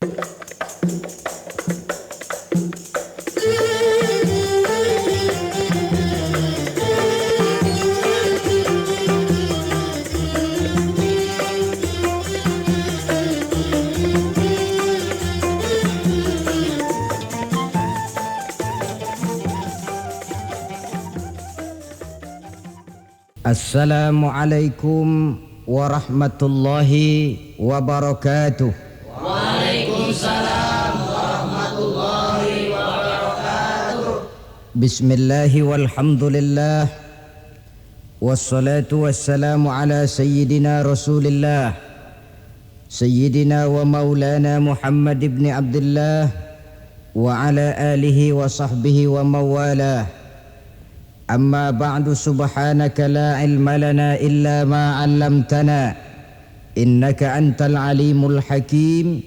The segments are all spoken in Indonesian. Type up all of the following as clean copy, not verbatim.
Assalamualaikum warahmatullahi wabarakatuh. Waalaikumsalam warahmatullahi wabarakatuh. Bismillahi walhamdulillah. Wassalatu wassalamu ala sayyidina Rasulillah, sayyidina wa maulana Muhammad ibn Abdullah wa ala alihi wa sahbihi wa mawalah. Amma ba'du, subhanaka la ilma lana illa ma 'allamtana innaka antal alimul hakim.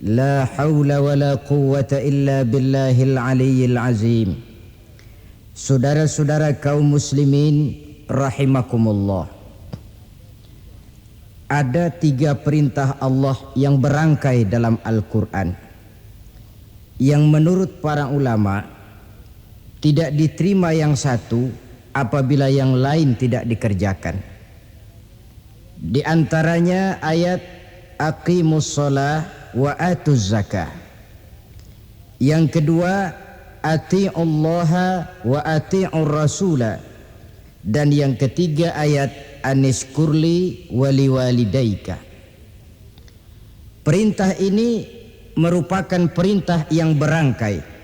La haula wa la quwwata illa billahil aliyyil azim. Saudara-saudara kaum muslimin rahimakumullah. Ada 3 perintah Allah yang berangkai dalam Al-Quran yang menurut para ulama tidak diterima yang satu apabila yang lain tidak dikerjakan. Di antaranya ayat aqimus shalah wa atuz zakah. Yang kedua ati'ullaha wa ati'ur rasula. Dan yang ketiga ayat anishkurli waliwalidaika. Perintah ini merupakan perintah yang berangkai.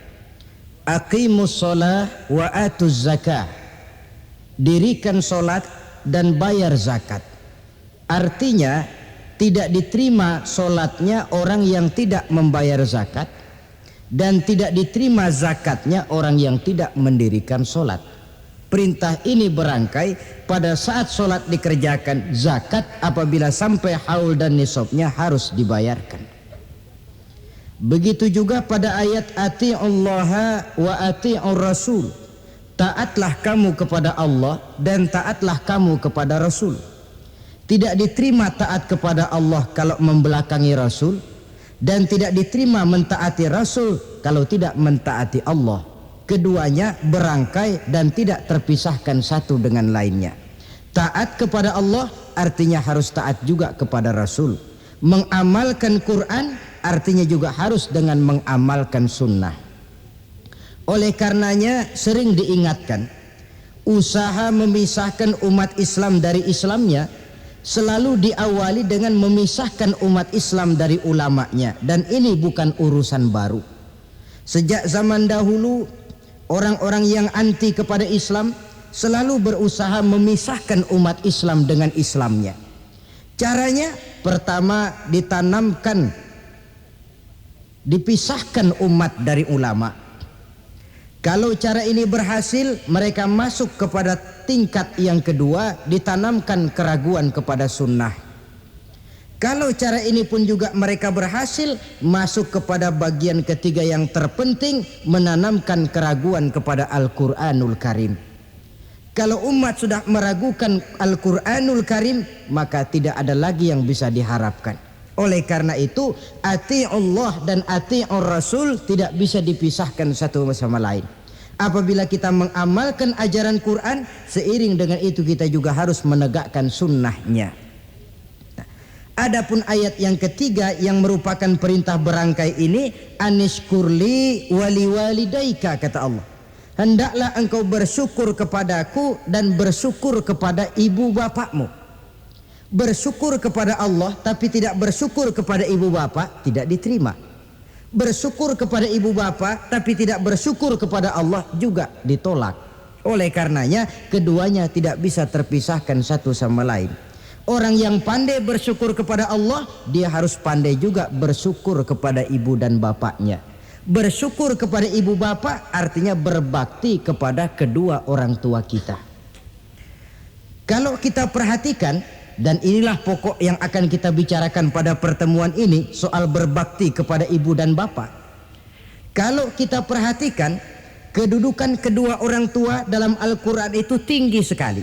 Aqimus shalah wa atuz zakah. Dirikan solat dan bayar zakat. Artinya tidak diterima solatnya orang yang tidak membayar zakat, dan tidak diterima zakatnya orang yang tidak mendirikan solat. Perintah ini berangkai pada saat solat dikerjakan, zakat apabila sampai haul dan nisabnya harus dibayarkan. Begitu juga pada ayat ati'ullaha wa ati'ur rasul. Taatlah kamu kepada Allah dan taatlah kamu kepada Rasul. Tidak diterima taat kepada Allah kalau membelakangi Rasul, dan tidak diterima mentaati Rasul kalau tidak mentaati Allah. Keduanya berangkai dan tidak terpisahkan satu dengan lainnya. Taat kepada Allah artinya harus taat juga kepada Rasul. Mengamalkan Quran artinya juga harus dengan mengamalkan sunnah. Oleh karenanya sering diingatkan, usaha memisahkan umat Islam dari Islamnya selalu diawali dengan memisahkan umat Islam dari ulamanya. Dan ini bukan urusan baru. Sejak zaman dahulu orang-orang yang anti kepada Islam selalu berusaha memisahkan umat Islam dengan Islamnya. Caranya pertama dipisahkan umat dari ulama. Kalau cara ini berhasil, mereka masuk kepada tingkat yang kedua, ditanamkan keraguan kepada sunnah. Kalau cara ini pun juga mereka berhasil, masuk kepada bagian ketiga yang terpenting, menanamkan keraguan kepada Al-Quranul Karim. Kalau umat sudah meragukan Al-Quranul Karim, maka tidak ada lagi yang bisa diharapkan. Oleh karena itu, ati'ullah dan ati'ur rasul tidak bisa dipisahkan satu sama lain. Apabila kita mengamalkan ajaran Quran, seiring dengan itu kita juga harus menegakkan sunnahnya. Adapun ayat yang ketiga yang merupakan perintah berangkai ini, anishkurli waliwalidaika, kata Allah. Hendaklah engkau bersyukur kepadaku dan bersyukur kepada ibu bapakmu. Bersyukur kepada Allah tapi tidak bersyukur kepada ibu bapak tidak diterima. Bersyukur kepada ibu bapak tapi tidak bersyukur kepada Allah juga ditolak. Oleh karenanya keduanya tidak bisa terpisahkan satu sama lain. Orang yang pandai bersyukur kepada Allah, dia harus pandai juga bersyukur kepada ibu dan bapaknya. Bersyukur kepada ibu bapak artinya berbakti kepada kedua orang tua kita. Kalau kita perhatikan, dan inilah pokok yang akan kita bicarakan pada pertemuan ini, soal berbakti kepada ibu dan bapak. Kalau kita perhatikan, kedudukan kedua orang tua dalam Al-Quran itu tinggi sekali.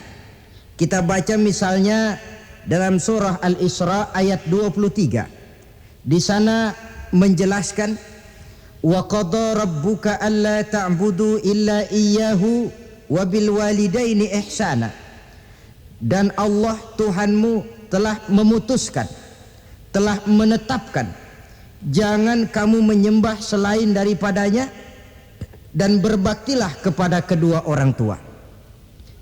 Kita baca misalnya dalam surah Al-Isra ayat 23. Di sana menjelaskan, wa qada rabbuka alla ta'budu illa iyyahu wa bil walidaini ihsana. Dan Allah Tuhanmu telah memutuskan, telah menetapkan, jangan kamu menyembah selain daripadanya dan berbaktilah kepada kedua orang tua.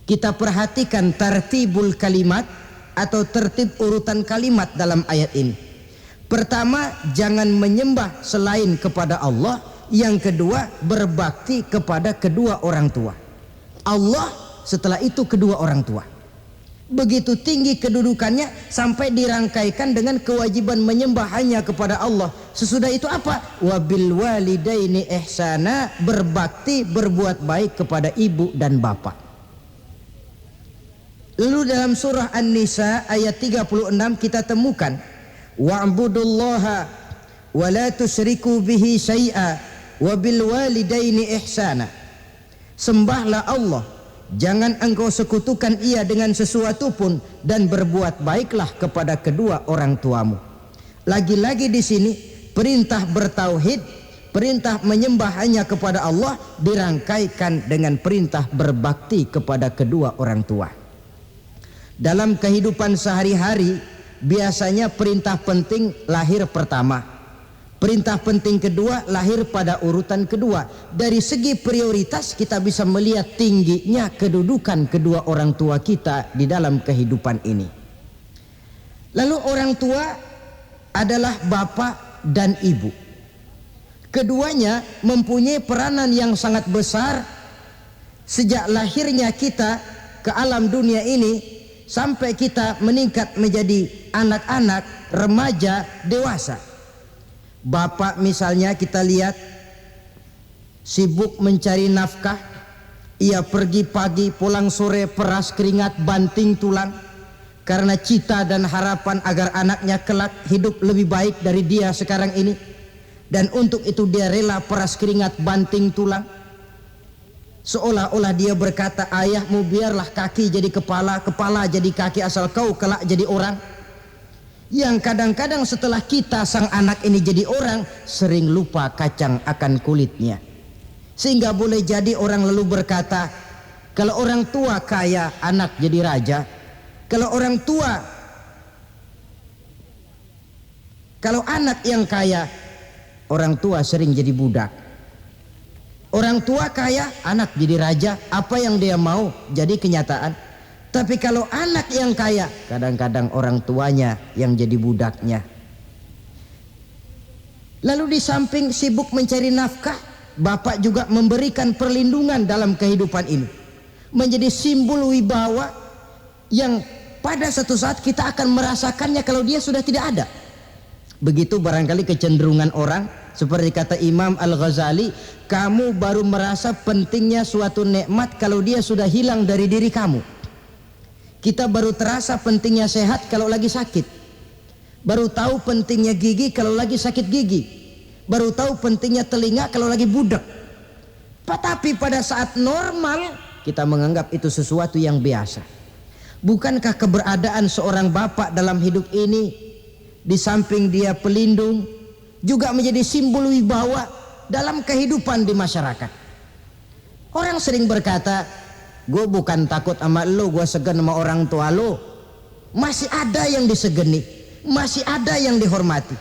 Kita perhatikan tartibul kalimat atau tertib urutan kalimat dalam ayat ini. Pertama, jangan menyembah selain kepada Allah. Yang kedua, berbakti kepada kedua orang tua. Allah, setelah itu kedua orang tua. Begitu tinggi kedudukannya sampai dirangkaikan dengan kewajiban menyembah hanya kepada Allah. Sesudah itu apa? Wabil walidaini ihsana, berbakti, berbuat baik kepada ibu dan bapak. Lalu dalam surah An-Nisa ayat 36 kita temukan, wa'budullaha wa la tusyriku bihi syai'a wabil walidaini ihsana. Sembahlah Allah, jangan engkau sekutukan ia dengan sesuatu pun, dan berbuat baiklah kepada kedua orang tuamu. Lagi-lagi di sini perintah bertauhid, perintah menyembah hanya kepada Allah dirangkaikan dengan perintah berbakti kepada kedua orang tua. Dalam kehidupan sehari-hari biasanya perintah penting lahir pertama, perintah penting kedua lahir pada urutan kedua. Dari segi prioritas kita bisa melihat tingginya kedudukan kedua orang tua kita di dalam kehidupan ini. Lalu orang tua adalah bapak dan ibu. Keduanya mempunyai peranan yang sangat besar sejak lahirnya kita ke alam dunia ini sampai kita meningkat menjadi anak-anak, remaja, dewasa. Bapak misalnya kita lihat sibuk mencari nafkah, ia pergi pagi pulang sore peras keringat banting tulang karena cita dan harapan agar anaknya kelak hidup lebih baik dari dia sekarang ini, dan untuk itu dia rela peras keringat banting tulang. Seolah-olah dia berkata, ayahmu biarlah kaki jadi kepala, kepala jadi kaki, asal kau kelak jadi orang. Yang kadang-kadang setelah kita sang anak ini jadi orang, sering lupa kacang akan kulitnya. Sehingga boleh jadi orang lalu berkata, kalau orang tua kaya, anak jadi raja. Kalau anak yang kaya, orang tua sering jadi budak. Orang tua kaya, anak jadi raja, apa yang dia mau jadi kenyataan. Tapi kalau anak yang kaya, kadang-kadang orang tuanya yang jadi budaknya. Lalu di samping sibuk mencari nafkah, bapak juga memberikan perlindungan dalam kehidupan ini. Menjadi simbol wibawa yang pada satu saat kita akan merasakannya kalau dia sudah tidak ada. Begitu barangkali kecenderungan orang, seperti kata Imam Al-Ghazali, kamu baru merasa pentingnya suatu nikmat kalau dia sudah hilang dari diri kamu. Kita baru terasa pentingnya sehat kalau lagi sakit. Baru tahu pentingnya gigi kalau lagi sakit gigi. Baru tahu pentingnya telinga kalau lagi budak. Tetapi pada saat normal kita menganggap itu sesuatu yang biasa. Bukankah keberadaan seorang bapak dalam hidup ini, di samping dia pelindung, juga menjadi simbol wibawa dalam kehidupan di masyarakat? Orang sering berkata, gue bukan takut sama lo, gue segan sama orang tua lo. Masih ada yang disegeni, masih ada yang dihormati.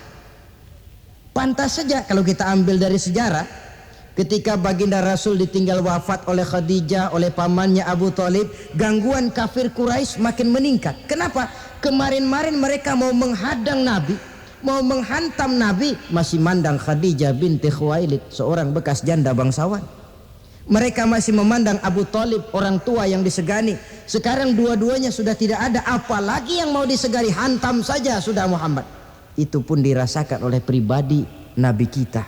Pantas saja kalau kita ambil dari sejarah, ketika baginda Rasul ditinggal wafat oleh Khadijah, oleh pamannya Abu Thalib, gangguan kafir Quraisy makin meningkat. Kenapa? Kemarin-marin mereka mau menghadang Nabi, mau menghantam Nabi, masih mandang Khadijah binti Khuwailid, seorang bekas janda bangsawan. Mereka masih memandang Abu Thalib, orang tua yang disegani. Sekarang dua-duanya sudah tidak ada, apalagi yang mau disegani, hantam saja sudah Muhammad. Itu pun dirasakan oleh pribadi Nabi kita.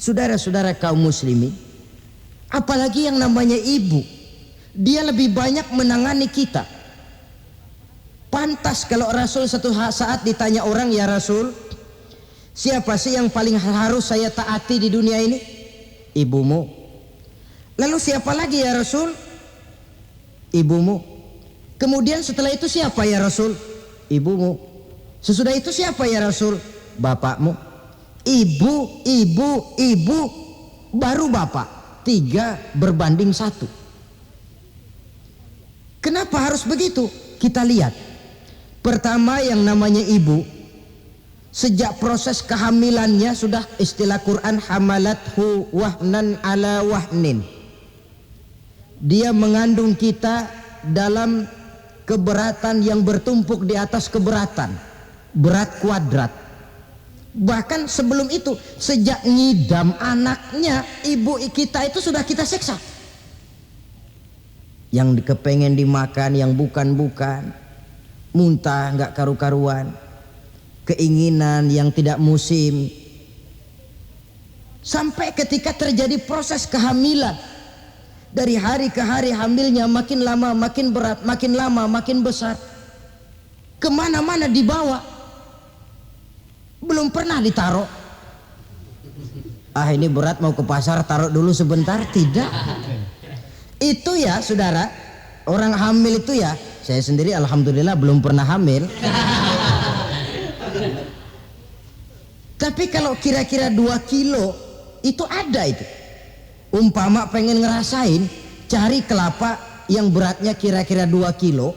Saudara-saudara kaum muslimin, apalagi yang namanya ibu, dia lebih banyak menangani kita. Pantas kalau Rasul satu saat ditanya orang, ya Rasul, siapa sih yang paling harus saya taati di dunia ini? Ibumu. Lalu siapa lagi ya Rasul? Ibumu. Kemudian setelah itu siapa ya Rasul? Ibumu. Sesudah itu siapa ya Rasul? bapakmu, ibu, baru bapak. 3 berbanding 1. Kenapa harus begitu? Kita lihat. Pertama, yang namanya ibu, sejak proses kehamilannya sudah istilah Quran, hamalathu wahnan ala wahnin. Dia mengandung kita dalam keberatan yang bertumpuk di atas keberatan, berat kuadrat. Bahkan sebelum itu, sejak ngidam anaknya, ibu kita itu sudah kita siksa. Yang kepengen dimakan, yang bukan-bukan, muntah nggak karu-karuan, keinginan yang tidak musim, sampai ketika terjadi proses kehamilan. Dari hari ke hari hamilnya makin lama makin berat, makin lama makin besar, kemana-mana dibawa. Belum pernah ditaruh. Ini berat, mau ke pasar, taruh dulu sebentar. Tidak. Itu ya saudara, orang hamil itu ya, saya sendiri alhamdulillah belum pernah hamil. Tapi kalau kira-kira 2 kilo itu ada itu. Umpama pengen ngerasain, cari kelapa yang beratnya kira-kira 2 kilo,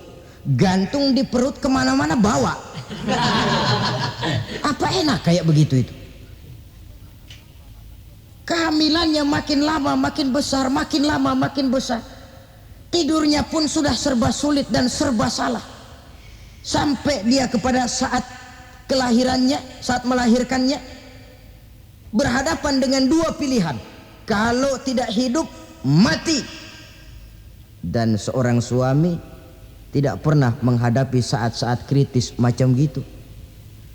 gantung di perut, kemana-mana bawa. Apa enak kayak begitu itu? Kehamilannya makin lama makin besar, makin lama makin besar. Tidurnya pun sudah serba sulit dan serba salah. Sampai dia kepada saat kelahirannya, saat melahirkannya, berhadapan dengan 2 pilihan. Kalau tidak hidup, mati. Dan seorang suami tidak pernah menghadapi saat-saat kritis macam gitu.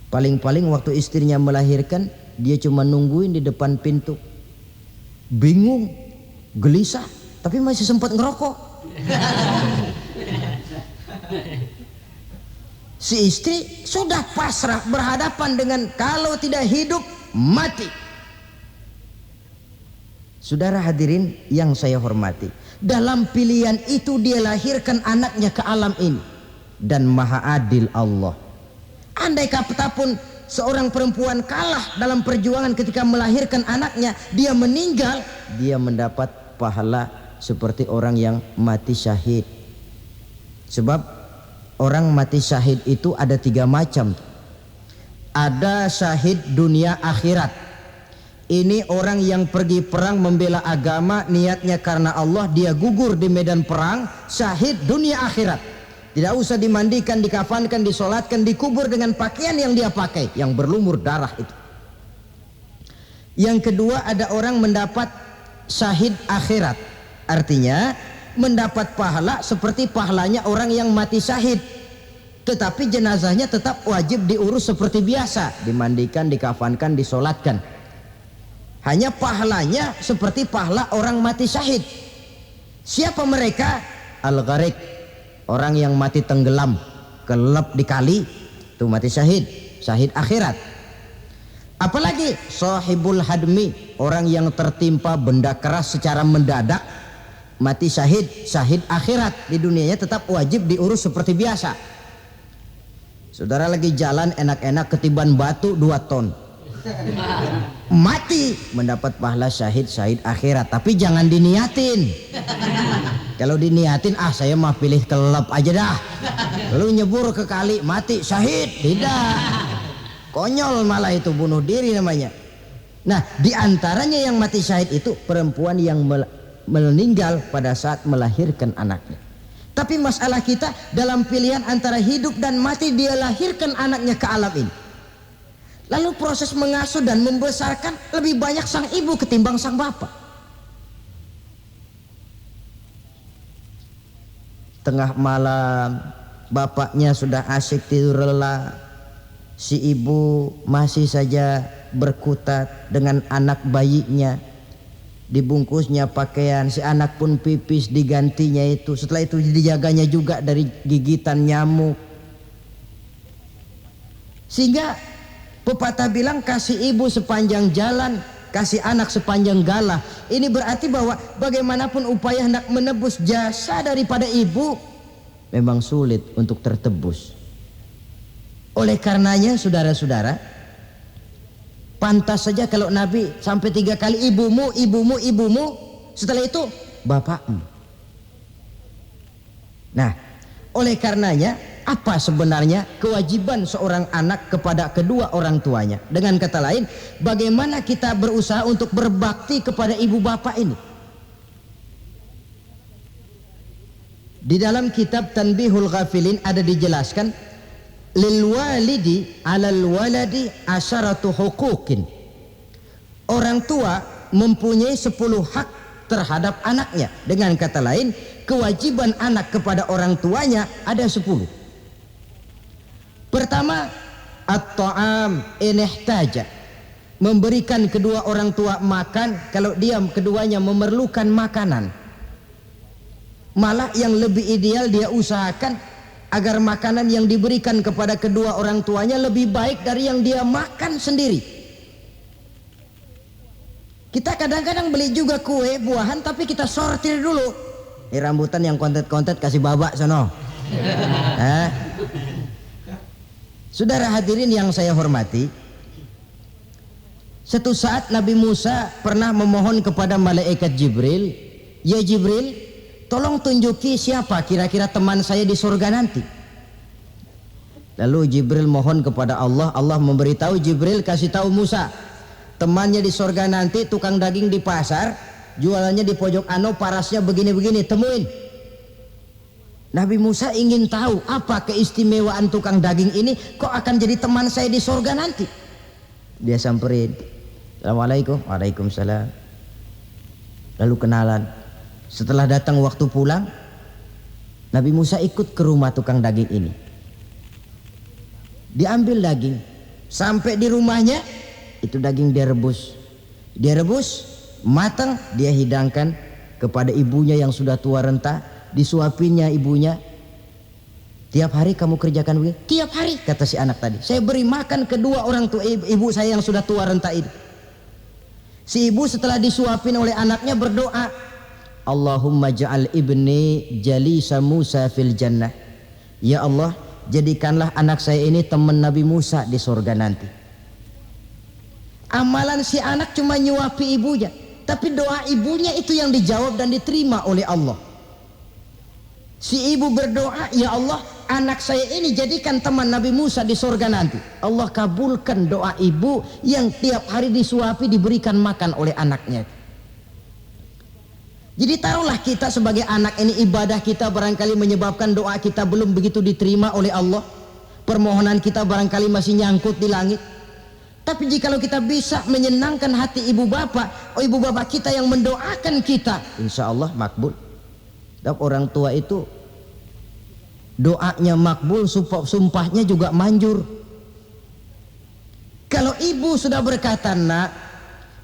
Paling-paling waktu istrinya melahirkan, dia cuma nungguin di depan pintu. Bingung, gelisah, tapi masih sempat ngerokok. Si istri sudah pasrah berhadapan dengan kalau tidak hidup, mati. Saudara hadirin yang saya hormati, dalam pilihan itu dia lahirkan anaknya ke alam ini. Dan maha adil Allah. Andai kata pun seorang perempuan kalah dalam perjuangan ketika melahirkan anaknya, dia meninggal, dia mendapat pahala seperti orang yang mati syahid. Sebab orang mati syahid itu ada 3 macam. Ada syahid dunia akhirat. Ini orang yang pergi perang membela agama, niatnya karena Allah, dia gugur di medan perang, syahid dunia akhirat. Tidak usah dimandikan, dikafankan, disolatkan, dikubur dengan pakaian yang dia pakai, yang berlumur darah itu. Yang kedua, ada orang mendapat syahid akhirat. Artinya mendapat pahala seperti pahalanya orang yang mati syahid, tetapi jenazahnya tetap wajib diurus seperti biasa, dimandikan, dikafankan, disolatkan. Hanya pahalanya seperti pahala orang mati syahid. Siapa mereka? Al-gharik, orang yang mati tenggelam, kelelep di kali, itu mati syahid, syahid akhirat. Apalagi sahibul hadmi, orang yang tertimpa benda keras secara mendadak, mati syahid, syahid akhirat. Di dunianya tetap wajib diurus seperti biasa. Saudara lagi jalan enak-enak ketiban batu 2 ton, mati, mendapat pahala syahid, syahid akhirat. Tapi jangan diniatin. Kalau diniatin, saya mah pilih kelelep aja dah, lalu nyebur ke kali, mati syahid. Tidak, konyol malah, itu bunuh diri namanya. Nah, diantaranya yang mati syahid itu perempuan yang meninggal pada saat melahirkan anaknya. Tapi masalah kita dalam pilihan antara hidup dan mati, dia lahirkan anaknya ke alam ini. Lalu proses mengasuh dan membesarkan lebih banyak sang ibu ketimbang sang bapak. Tengah malam bapaknya sudah asyik tidur lelap, si ibu masih saja berkutat dengan anak bayinya, dibungkusnya pakaian, si anak pun pipis, digantinya itu. Setelah itu dijaganya juga dari gigitan nyamuk. Sehingga pepatah bilang, kasih ibu sepanjang jalan, kasih anak sepanjang galah. Ini berarti bahwa bagaimanapun upaya hendak menebus jasa daripada ibu, memang sulit untuk tertebus. Oleh karenanya saudara-saudara, Pantas saja kalau Nabi sampai 3 kali ibumu, ibumu, ibumu, setelah itu bapakmu. Nah, oleh karenanya apa sebenarnya kewajiban seorang anak kepada kedua orang tuanya? Dengan kata lain, bagaimana kita berusaha untuk berbakti kepada ibu bapak ini? Di dalam kitab Tanbihul Ghafilin ada dijelaskan, lil walidi 'alal waladi asyaratu huquqin. Orang tua mempunyai 10 hak terhadap anaknya. Dengan kata lain, kewajiban anak kepada orang tuanya ada 10. Pertama, at-ta'am in ihtaja. Memberikan kedua orang tua makan kalau dia keduanya memerlukan makanan. Malah yang lebih ideal dia usahakan agar makanan yang diberikan kepada kedua orang tuanya lebih baik dari yang dia makan sendiri. Kita kadang-kadang beli juga kue, buahan, tapi kita sortir dulu. Ini rambutan yang kontet-kontet kasih babak sono. Saudara hadirin yang saya hormati, suatu saat Nabi Musa pernah memohon kepada malaikat Jibril, "Ya Jibril, tolong tunjuki siapa kira-kira teman saya di surga nanti." Lalu Jibril mohon kepada Allah, Allah memberitahu Jibril, kasih tahu Musa, temannya di surga nanti tukang daging di pasar, jualannya di pojok ano, parasnya begini-begini, temuin. Nabi Musa ingin tahu apa keistimewaan tukang daging ini kok akan jadi teman saya di surga nanti. Dia samperin, "Assalamualaikum." "Waalaikumsalam." Lalu kenalan. Setelah datang waktu pulang, Nabi Musa ikut ke rumah tukang daging ini. Diambil daging, sampai di rumahnya itu daging dia rebus. Dia rebus, matang, dia hidangkan kepada ibunya yang sudah tua renta. Disuapinya ibunya. "Tiap hari kamu kerjakan begini?" "Tiap hari," kata si anak tadi. "Saya beri makan kedua orang tua ibu saya yang sudah tua renta itu." Si ibu setelah disuapin oleh anaknya berdoa, "Allahumma ja'al ibni jalisa Musa fil jannah." Ya Allah, jadikanlah anak saya ini teman Nabi Musa di surga nanti. Amalan si anak cuma nyuapi ibunya, tapi doa ibunya itu yang dijawab dan diterima oleh Allah. Si ibu berdoa, "Ya Allah, anak saya ini jadikan teman Nabi Musa di surga nanti." Allah kabulkan doa ibu yang tiap hari disuapi, diberikan makan oleh anaknya. Jadi taruhlah kita sebagai anak ini, ibadah kita barangkali menyebabkan doa kita belum begitu diterima oleh Allah. Permohonan kita barangkali masih nyangkut di langit. Tapi jikalau kita bisa menyenangkan hati ibu bapak, ibu bapak kita yang mendoakan kita, insya Allah makbul. Dan orang tua itu doanya makbul, sumpahnya juga manjur. Kalau ibu sudah berkata, "Nak,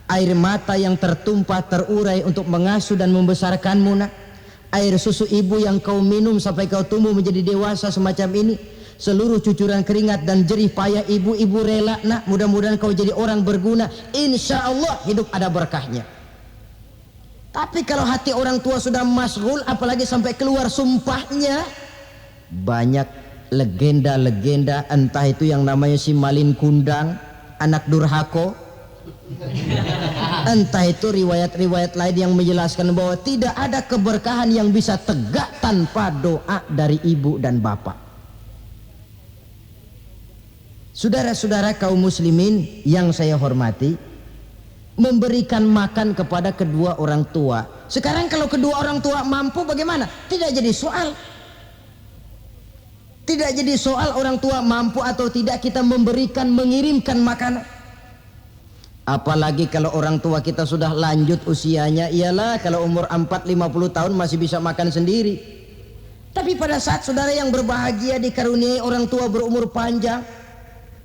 air mata yang tertumpah terurai untuk mengasuh dan membesarkanmu, nak. Air susu ibu yang kau minum sampai kau tumbuh menjadi dewasa semacam ini, seluruh cucuran keringat dan jerih payah ibu rela, nak. Mudah-mudahan kau jadi orang berguna. Insya Allah hidup ada berkahnya." Tapi kalau hati orang tua sudah masghul, apalagi sampai keluar sumpahnya, banyak legenda-legenda, entah itu yang namanya si Malin Kundang, anak durhako, entah itu riwayat-riwayat lain yang menjelaskan bahwa tidak ada keberkahan yang bisa tegak tanpa doa dari ibu dan bapak. Saudara-saudara kaum muslimin yang saya hormati, memberikan makan kepada kedua orang tua. Sekarang kalau kedua orang tua mampu bagaimana? Tidak jadi soal. Tidak jadi soal orang tua mampu atau tidak kita memberikan, mengirimkan makanan. Apalagi kalau orang tua kita sudah lanjut usianya, iyalah kalau umur 40-50 tahun masih bisa makan sendiri. Tapi pada saat saudara yang berbahagia dikaruniai orang tua berumur panjang,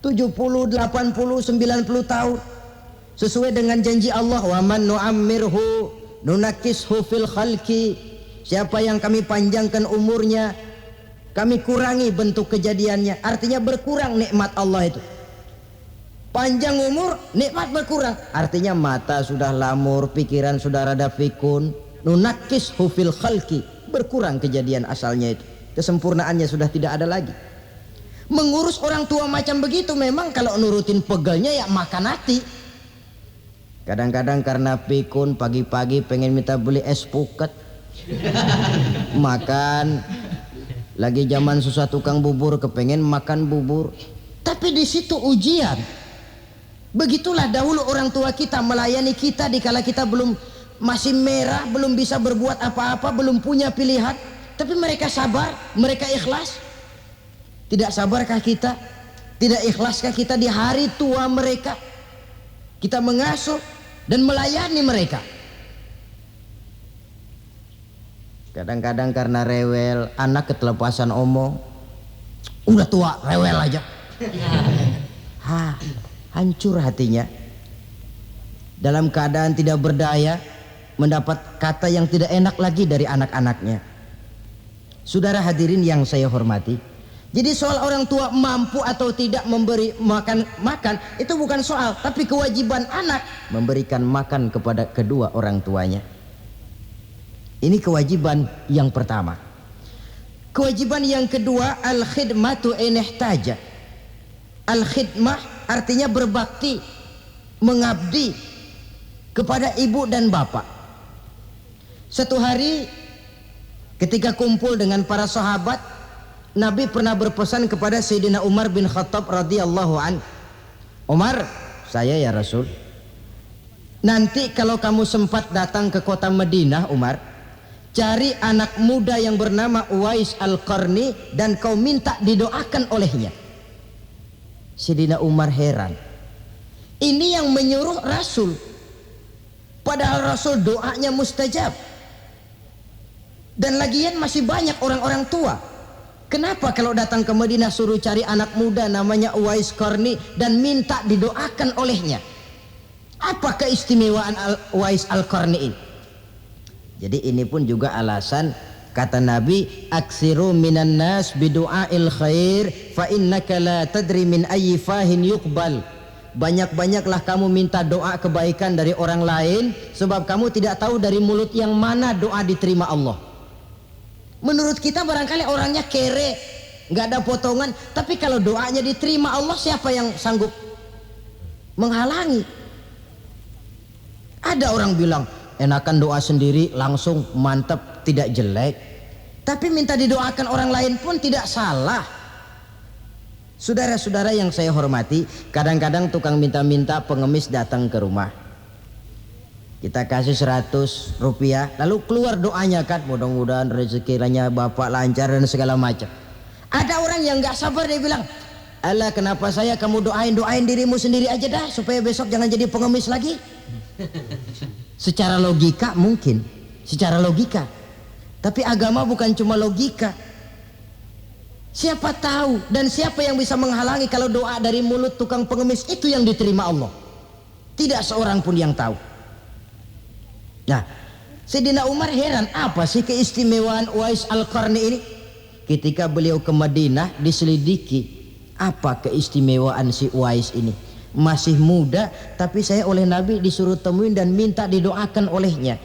70, 80, 90 tahun, sesuai dengan janji Allah, "Wa man nu'ammirhu nunakkishu fil khalqi." Siapa yang kami panjangkan umurnya, kami kurangi bentuk kejadiannya. Artinya berkurang nikmat Allah itu. Panjang umur, nikmat berkurang. Artinya mata sudah lamur, pikiran sudah rada pikun. Nunakkishu fil khalqi, berkurang kejadian asalnya itu. Kesempurnaannya sudah tidak ada lagi. Mengurus orang tua macam begitu memang kalau nurutin pegelnya ya makan hati. Kadang-kadang karena pikun pagi-pagi pengen minta beli es puket. Makan. Lagi zaman susah tukang bubur kepengen makan bubur. Tapi di situ ujian. Begitulah dahulu orang tua kita melayani kita dikala kita belum masih merah, belum bisa berbuat apa-apa, belum punya pilihan. Tapi mereka sabar, mereka ikhlas. Tidak sabarkah kita? Tidak ikhlaskah kita di hari tua mereka? Kita mengasuh dan melayani mereka. Kadang-kadang karena rewel, anak ketelepasan omong, udah tua rewel aja. Hancur hatinya. Dalam keadaan tidak berdaya, mendapat kata yang tidak enak lagi dari anak-anaknya. Saudara hadirin yang saya hormati, jadi soal orang tua mampu atau tidak memberi makan itu bukan soal, tapi kewajiban anak memberikan makan kepada kedua orang tuanya. Ini kewajiban yang pertama. Kewajiban yang kedua, al-khidmatu in ihtaja. Al-khidmah artinya berbakti, mengabdi kepada ibu dan bapak. Satu hari ketika kumpul dengan para sahabat, Nabi pernah berpesan kepada Sayyidina Umar bin Khattab radhiyallahu an. Umar, saya ya Rasul, nanti kalau kamu sempat datang ke kota Madinah, Umar, cari anak muda yang bernama Uwais Al-Qarni dan kau minta didoakan olehnya. Sayyidina Umar heran. Ini yang menyuruh Rasul. Padahal Rasul doanya mustajab. Dan lagian masih banyak orang-orang tua. Kenapa kalau datang ke Madinah suruh cari anak muda namanya Uwais Qarni dan minta didoakan olehnya? Apa keistimewaan Uwais Al-Qarni ini? Jadi ini pun juga alasan kata Nabi, aksiru minan nas bidu'ail khair fa innaka la tadri min ayyi fahin yuqbal. Banyak-banyaklah kamu minta doa kebaikan dari orang lain, sebab kamu tidak tahu dari mulut yang mana doa diterima Allah. Menurut kita barangkali orangnya kere, nggak ada potongan, tapi kalau doanya diterima Allah, siapa yang sanggup menghalangi? Ada orang bilang enakan doa sendiri langsung mantap, tidak jelek, tapi minta didoakan orang lain pun tidak salah. Saudara-saudara yang saya hormati, kadang-kadang tukang minta-minta pengemis datang ke rumah, kita kasih 100 rupiah, lalu keluar doanya kan, mudah-mudahan rezekinya bapak lancar dan segala macam. Ada orang yang nggak sabar, dia bilang, alah kenapa saya kamu doain dirimu sendiri aja dah supaya besok jangan jadi pengemis lagi. Secara logika mungkin, secara logika, tapi agama bukan cuma logika. Siapa tahu dan siapa yang bisa menghalangi kalau doa dari mulut tukang pengemis itu yang diterima Allah? Tidak seorang pun yang tahu. Nah, Sayyidina Umar heran, apa sih keistimewaan Uwais Al-Qarni ini? Ketika beliau ke Madinah diselidiki, apa keistimewaan si Uwais ini? Masih muda, tapi saya oleh Nabi disuruh temuin dan minta didoakan olehnya.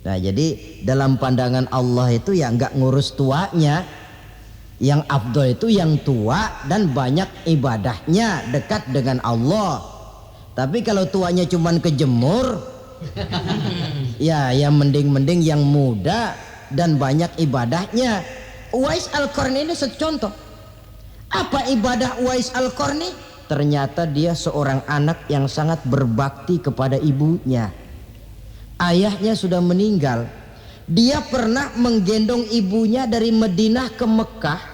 Nah, jadi dalam pandangan Allah itu ya nggak ngurus tuanya. Yang afdol itu yang tua dan banyak ibadahnya, dekat dengan Allah. Tapi kalau tuanya cuman kejemur, ya mending yang muda dan banyak ibadahnya. Uwais Al-Qarni ini secontoh. Apa ibadah Uwais Al-Qarni? Ternyata dia seorang anak yang sangat berbakti kepada ibunya. Ayahnya sudah meninggal. Dia pernah menggendong ibunya dari Madinah ke Mekah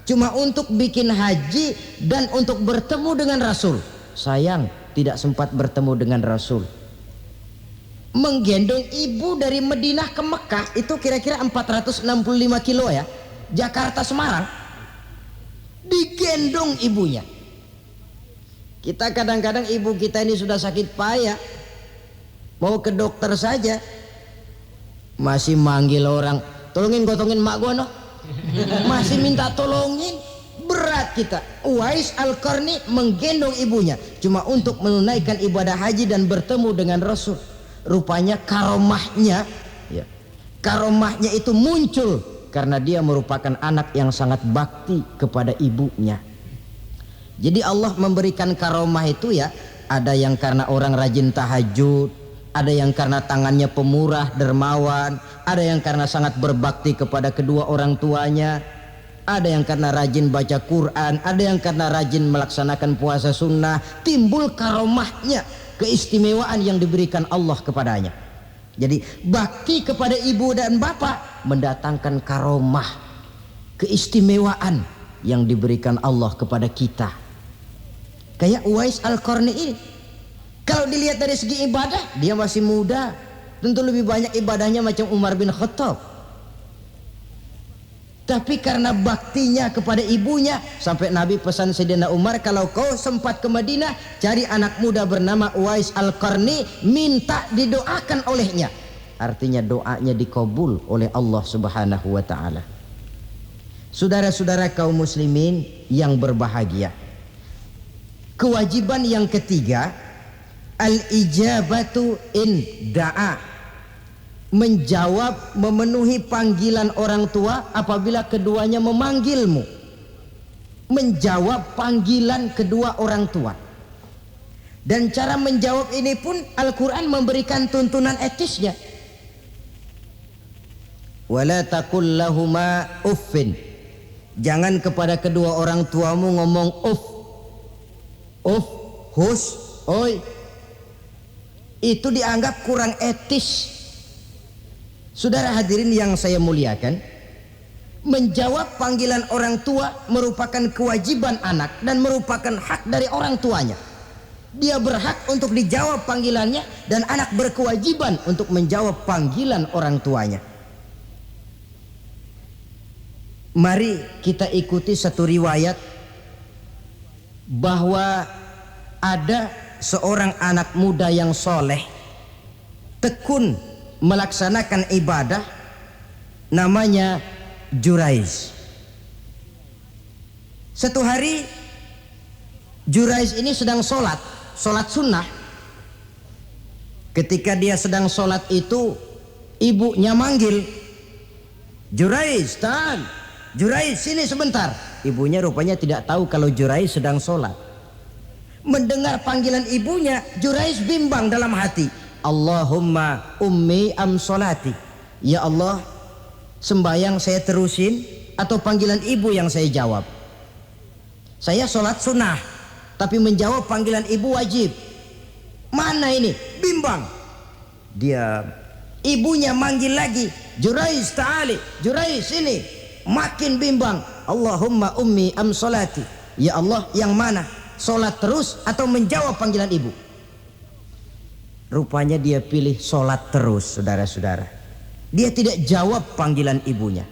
cuma untuk bikin haji dan untuk bertemu dengan Rasul. Sayang, tidak sempat bertemu dengan Rasul. Menggendong ibu dari Madinah ke Mekah itu kira-kira 465 kilo ya, Jakarta Semarang, digendong ibunya. Kita kadang-kadang ibu kita ini sudah sakit payah, mau ke dokter saja masih manggil orang, tolongin gotongin mak gua no, masih minta tolongin. Berat kita. Uwais Al-Qarni menggendong ibunya cuma untuk menunaikan ibadah haji dan bertemu dengan Rasul. Rupanya karomahnya, ya, karomahnya itu muncul karena dia merupakan anak yang sangat bakti kepada ibunya. Jadi Allah memberikan karomah itu ya Ada yang karena orang rajin tahajud, ada yang karena tangannya pemurah, dermawan, ada yang karena sangat berbakti kepada kedua orang tuanya, ada yang karena rajin baca Quran, ada yang karena rajin melaksanakan puasa sunnah. Timbul karomahnya, keistimewaan yang diberikan Allah kepadanya. Jadi bakti kepada ibu dan bapak mendatangkan karomah, keistimewaan yang diberikan Allah kepada kita. Kayak Uwais Al-Qarni ini, kalau dilihat dari segi ibadah, dia masih muda, tentu lebih banyak ibadahnya macam Umar bin Khattab. Tapi karena baktinya kepada ibunya, sampai Nabi pesan Sayyidina Umar, kalau kau sempat ke Madinah, cari anak muda bernama Uwais Al-Qarni, minta didoakan olehnya. Artinya doanya dikabul oleh Allah Subhanahu wa taala. Saudara-saudara kaum muslimin yang berbahagia, kewajiban yang ketiga, al-ijabatu in da'a, menjawab, memenuhi panggilan orang tua apabila keduanya memanggilmu. Menjawab panggilan kedua orang tua. Dan cara menjawab ini pun Al-Quran memberikan tuntunan etisnya. Wala taqul lahuma uffin, jangan kepada kedua orang tuamu ngomong uff, hus, oi. Itu dianggap kurang etis. Saudara hadirin yang saya muliakan, menjawab panggilan orang tua merupakan kewajiban anak dan merupakan hak dari orang tuanya. Dia berhak untuk dijawab panggilannya, dan anak berkewajiban untuk menjawab panggilan orang tuanya. Mari kita ikuti satu riwayat bahwa ada seorang anak muda yang soleh, tekun melaksanakan ibadah, namanya Jurais. Satu hari Jurais ini sedang sholat sunnah. Ketika dia sedang sholat itu, ibunya manggil, Jurais, tahan, Jurais sini sebentar. Ibunya rupanya tidak tahu kalau Jurais sedang sholat. Mendengar panggilan ibunya, Jurais bimbang dalam hati, Allahumma ummi am sholati, ya Allah, sembahyang saya terusin atau panggilan ibu yang saya jawab? Saya sholat sunnah, tapi menjawab panggilan ibu wajib. Mana ini? Bimbang. Dia, ibunya manggil lagi, Jurais ta'ali, Jurais sini. Makin bimbang, Allahumma ummi am sholati, ya Allah, yang mana? Sholat terus atau menjawab panggilan ibu? Rupanya dia pilih sholat terus, saudara-saudara. Dia tidak jawab panggilan ibunya.